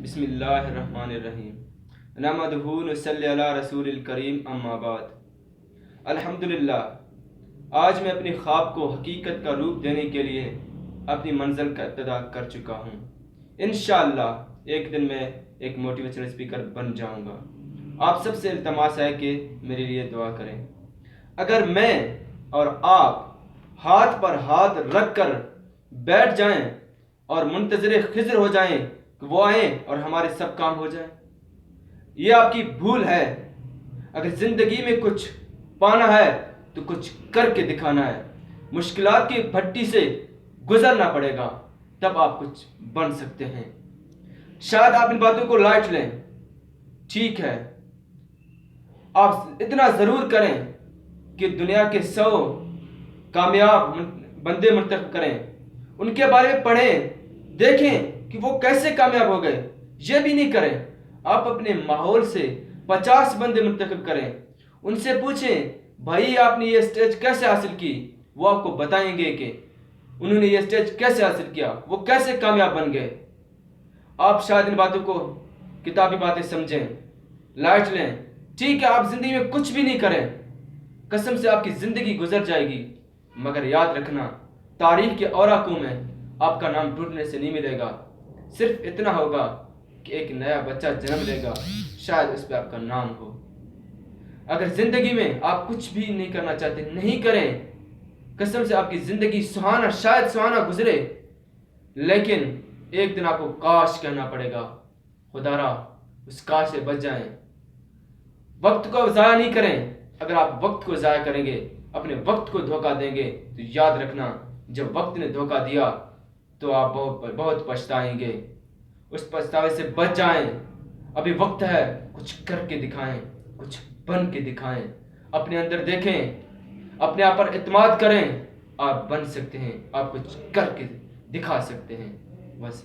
بسم اللہ الرحمن الرحیم نحمدہ ونصلی علی رسول الکریم اما بعد۔ الحمدللہ، آج میں اپنی خواب کو حقیقت کا روپ دینے کے لیے اپنی منزل کا ابتدا کر چکا ہوں۔ انشاءاللہ ایک دن میں ایک موٹیویشنل اسپیکر بن جاؤں گا۔ آپ سب سے التماس ہے کہ میرے لیے دعا کریں۔ اگر میں اور آپ ہاتھ پر ہاتھ رکھ کر بیٹھ جائیں اور منتظر خضر ہو جائیں کہ وہ آئیں اور ہمارے سب کام ہو جائیں، یہ آپ کی بھول ہے۔ اگر زندگی میں کچھ پانا ہے تو کچھ کر کے دکھانا ہے۔ مشکلات کی بھٹی سے گزرنا پڑے گا، تب آپ کچھ بن سکتے ہیں۔ شاید آپ ان باتوں کو لائٹ لیں، ٹھیک ہے، آپ اتنا ضرور کریں کہ دنیا کے 100 کامیاب بندے منتخب کریں، ان کے بارے میں پڑھیں، دیکھیں کہ وہ کیسے کامیاب ہو گئے۔ یہ بھی نہیں کریں، آپ اپنے ماحول سے 50 بندے منتخب کریں، ان سے پوچھیں بھائی آپ نے یہ سٹیج کیسے حاصل کی۔ وہ آپ کو بتائیں گے کہ انہوں نے یہ سٹیج کیسے حاصل کیا، وہ کیسے کامیاب بن گئے۔ آپ شاید ان باتوں کو کتابی باتیں سمجھیں، لائٹ لیں، ٹھیک ہے، آپ زندگی میں کچھ بھی نہیں کریں، قسم سے آپ کی زندگی گزر جائے گی، مگر یاد رکھنا تاریخ کے اوراقوں میں آپ کا نام ڈھونڈنے سے نہیں ملے گا۔ صرف اتنا ہوگا کہ ایک نیا بچہ جنم لے گا، شاید اس پہ آپ کا نام ہو۔ اگر زندگی میں آپ کچھ بھی نہیں کرنا چاہتے، نہیں کریں، قسم سے آپ کی زندگی سہانا، شاید سہانا گزرے، لیکن ایک دن آپ کو کاش کہنا پڑے گا۔ خدا را اس کاش سے بچ جائیں۔ وقت کو ضائع نہیں کریں۔ اگر آپ وقت کو ضائع کریں گے، اپنے وقت کو دھوکہ دیں گے، تو یاد رکھنا جب وقت نے دھوکہ دیا تو آپ بہت پچھتائیں گے۔ اس پچھتاوے سے بچ جائیں، ابھی وقت ہے، کچھ کر کے دکھائیں، کچھ بن کے دکھائیں۔ اپنے اندر دیکھیں، اپنے آپ پر اعتماد کریں، آپ بن سکتے ہیں، آپ کچھ کر کے دکھا سکتے ہیں۔ بس